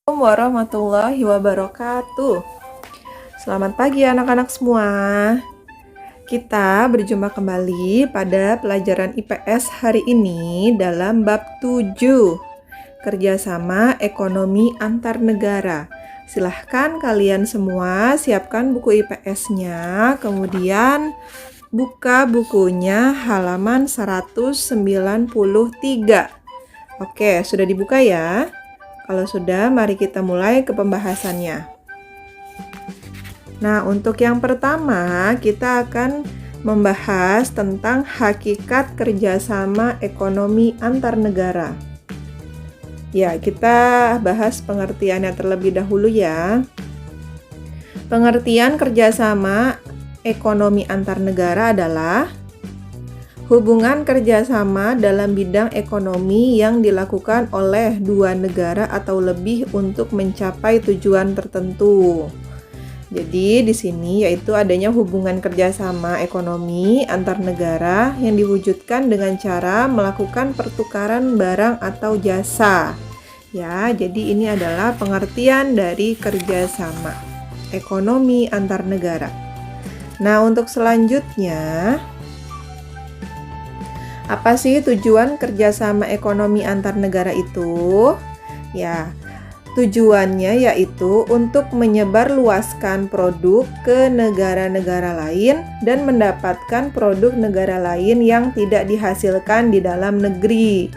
Assalamualaikum warahmatullahi wabarakatuh. Selamat pagi anak-anak semua. Kita berjumpa kembali pada pelajaran IPS hari ini dalam bab 7, kerjasama ekonomi antar negara. Silahkan kalian semua siapkan buku IPS-nya, kemudian buka bukunya halaman 193. Oke, sudah dibuka ya? Kalau sudah, mari kita mulai ke pembahasannya. Nah, untuk yang pertama, kita akan membahas tentang hakikat kerjasama ekonomi antar negara. Ya, kita bahas pengertiannya terlebih dahulu ya. Pengertian kerjasama ekonomi antar negara adalah hubungan kerjasama dalam bidang ekonomi yang dilakukan oleh dua negara atau lebih untuk mencapai tujuan tertentu. Jadi di sini yaitu adanya hubungan kerjasama ekonomi antar negara yang diwujudkan dengan cara melakukan pertukaran barang atau jasa. Ya, jadi ini adalah pengertian dari kerjasama ekonomi antar negara. Nah, untuk selanjutnya, apa sih tujuan kerjasama ekonomi antar negara itu? Ya, tujuannya yaitu untuk menyebarluaskan produk ke negara-negara lain dan mendapatkan produk negara lain yang tidak dihasilkan di dalam negeri.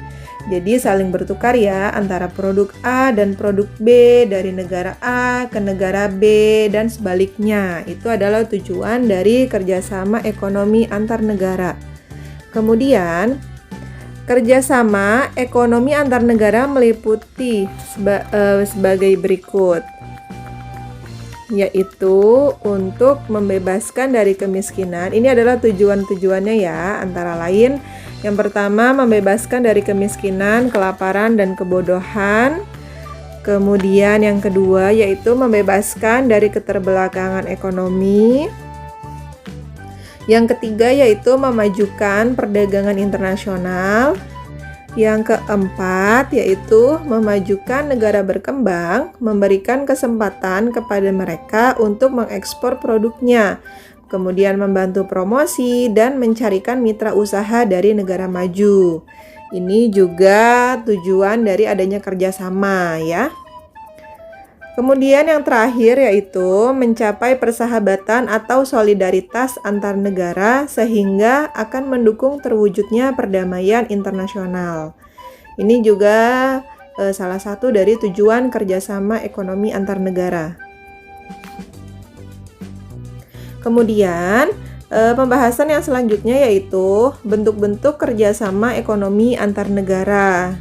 Jadi saling bertukar ya antara produk A dan produk B dari negara A ke negara B dan sebaliknya. Itu adalah tujuan dari kerjasama ekonomi antar negara. Kemudian, kerjasama ekonomi antar negara meliputi sebagai berikut, yaitu untuk membebaskan dari kemiskinan. Ini adalah tujuan-tujuannya ya, antara lain yang pertama membebaskan dari kemiskinan, kelaparan, dan kebodohan. Kemudian yang kedua yaitu membebaskan dari keterbelakangan ekonomi. Yang ketiga yaitu memajukan perdagangan internasional. Yang keempat yaitu memajukan negara berkembang, memberikan kesempatan kepada mereka untuk mengekspor produknya, kemudian membantu promosi dan mencarikan mitra usaha dari negara maju. Ini juga tujuan dari adanya kerjasama ya. Kemudian yang terakhir yaitu mencapai persahabatan atau solidaritas antar negara sehingga akan mendukung terwujudnya perdamaian internasional. Ini juga salah satu dari tujuan kerjasama ekonomi antar negara. Kemudian pembahasan yang selanjutnya yaitu bentuk-bentuk kerjasama ekonomi antar negara.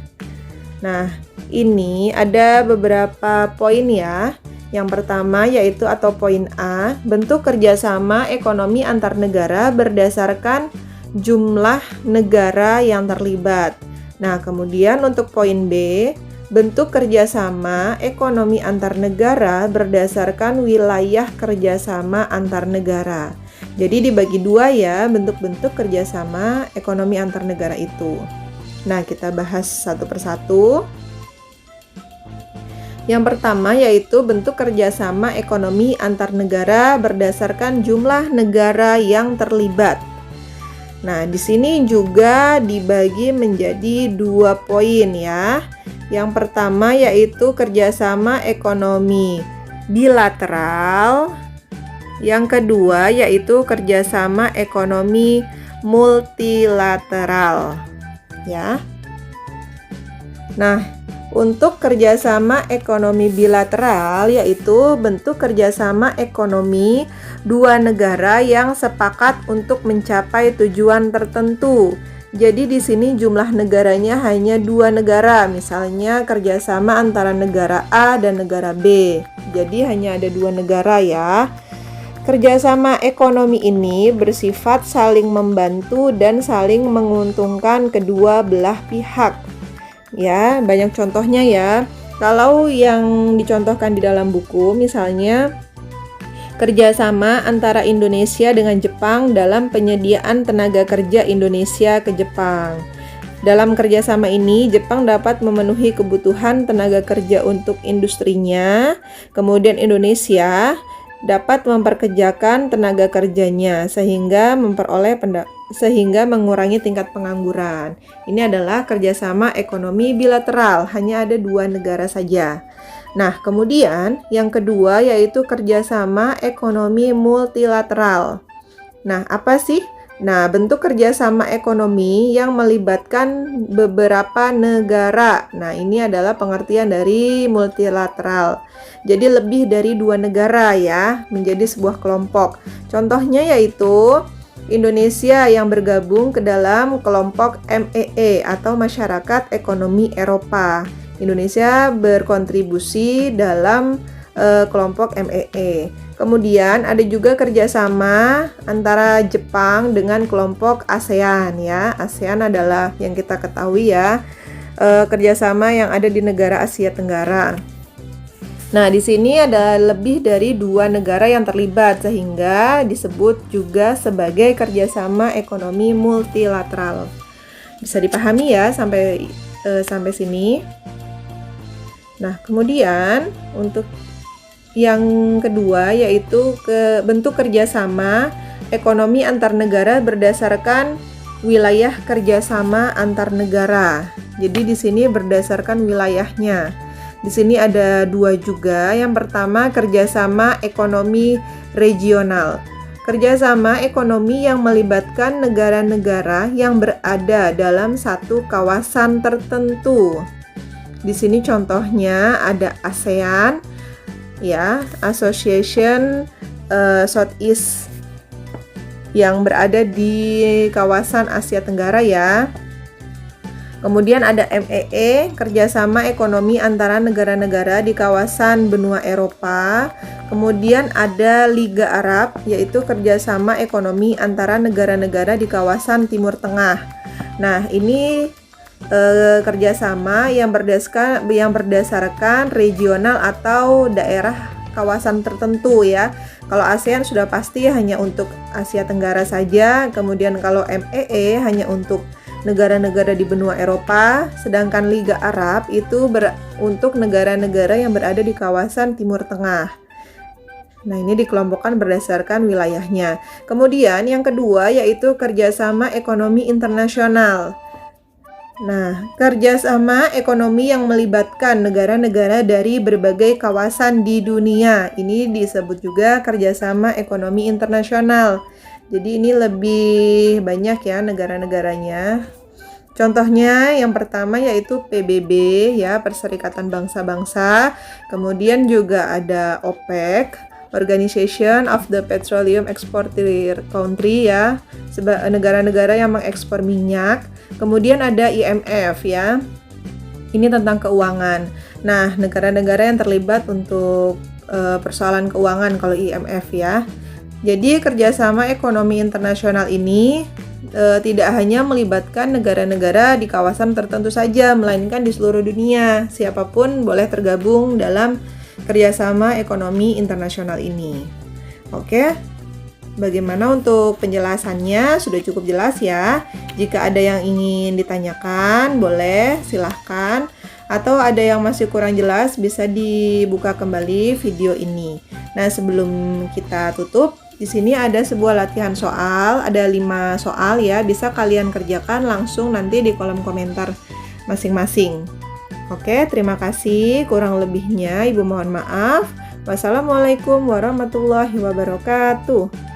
Nah, ini ada beberapa poin ya. Yang pertama yaitu atau poin A, bentuk kerjasama ekonomi antar negara berdasarkan jumlah negara yang terlibat. Nah, kemudian untuk poin B, bentuk kerjasama ekonomi antar negara berdasarkan wilayah kerjasama antar negara. Jadi dibagi dua ya bentuk-bentuk kerjasama ekonomi antar negara itu. Nah, kita bahas satu persatu. Yang pertama yaitu bentuk kerjasama ekonomi antar negara berdasarkan jumlah negara yang terlibat. Nah, di sini juga dibagi menjadi dua poin ya. Yang pertama yaitu kerjasama ekonomi bilateral. Yang kedua yaitu kerjasama ekonomi multilateral. Ya. Nah, untuk kerjasama ekonomi bilateral yaitu bentuk kerjasama ekonomi dua negara yang sepakat untuk mencapai tujuan tertentu. Jadi di sini jumlah negaranya hanya dua negara, misalnya kerjasama antara negara A dan negara B. Jadi hanya ada dua negara ya. Kerjasama ekonomi ini bersifat saling membantu dan saling menguntungkan kedua belah pihak. Ya, banyak contohnya ya. Kalau yang dicontohkan di dalam buku, misalnya kerjasama antara Indonesia dengan Jepang dalam penyediaan tenaga kerja Indonesia ke Jepang. Dalam kerjasama ini, Jepang dapat memenuhi kebutuhan tenaga kerja untuk industrinya, kemudian Indonesia dapat memperkerjakan tenaga kerjanya sehingga mengurangi tingkat pengangguran. Ini adalah kerjasama ekonomi bilateral, hanya ada 2 negara saja. Nah, kemudian yang kedua yaitu kerjasama ekonomi multilateral. Nah, apa sih? Nah, bentuk kerjasama ekonomi yang melibatkan beberapa negara. Nah, ini adalah pengertian dari multilateral. Jadi lebih dari 2 negara ya, menjadi sebuah kelompok. Contohnya yaitu Indonesia yang bergabung ke dalam kelompok MEE atau Masyarakat Ekonomi Eropa. Indonesia berkontribusi dalam kelompok MEE. Kemudian ada juga kerjasama antara Jepang dengan kelompok ASEAN ya. ASEAN adalah yang kita ketahui ya, kerjasama yang ada di negara Asia Tenggara. Nah, di sini ada lebih dari 2 negara yang terlibat sehingga disebut juga sebagai kerjasama ekonomi multilateral. Bisa dipahami ya sampai sini. Nah, kemudian untuk yang kedua yaitu bentuk kerjasama ekonomi antar negara berdasarkan wilayah kerjasama antar negara. Jadi di sini berdasarkan wilayahnya. Di sini ada 2 juga. Yang pertama kerjasama ekonomi regional. Kerjasama ekonomi yang melibatkan negara-negara yang berada dalam satu kawasan tertentu. Di sini contohnya ada ASEAN ya, Association Southeast yang berada di kawasan Asia Tenggara ya. Kemudian ada MEE, kerjasama ekonomi antara negara-negara di kawasan benua Eropa. Kemudian ada Liga Arab, yaitu kerjasama ekonomi antara negara-negara di kawasan Timur Tengah. Nah, ini kerjasama yang berdasarkan regional atau daerah kawasan tertentu ya. Kalau ASEAN sudah pasti hanya untuk Asia Tenggara saja, kemudian kalau MEE hanya untuk negara-negara di benua Eropa, sedangkan Liga Arab itu untuk negara-negara yang berada di kawasan Timur Tengah. Nah, ini dikelompokkan berdasarkan wilayahnya. Kemudian yang kedua yaitu kerjasama ekonomi internasional. Nah, kerjasama ekonomi yang melibatkan negara-negara dari berbagai kawasan di dunia. Ini disebut juga kerjasama ekonomi internasional. Jadi ini lebih banyak ya negara-negaranya. Contohnya yang pertama yaitu PBB ya, Perserikatan Bangsa-Bangsa. Kemudian juga ada OPEC, Organization of the Petroleum Exporter Country ya, negara-negara yang mengekspor minyak. Kemudian ada IMF ya, ini tentang keuangan. Nah, negara-negara yang terlibat untuk persoalan keuangan kalau IMF ya. Jadi kerjasama ekonomi internasional ini tidak hanya melibatkan negara-negara di kawasan tertentu saja, melainkan di seluruh dunia. Siapapun boleh tergabung dalam kerjasama ekonomi internasional ini. Oke, bagaimana untuk penjelasannya? Sudah cukup jelas ya. Jika ada yang ingin ditanyakan, boleh silahkan. Atau ada yang masih kurang jelas, bisa dibuka kembali video ini. Nah, sebelum kita tutup, di sini ada sebuah latihan soal, ada 5 soal ya, bisa kalian kerjakan langsung nanti di kolom komentar masing-masing. Oke, terima kasih. Kurang lebihnya Ibu mohon maaf. Wassalamualaikum warahmatullahi wabarakatuh.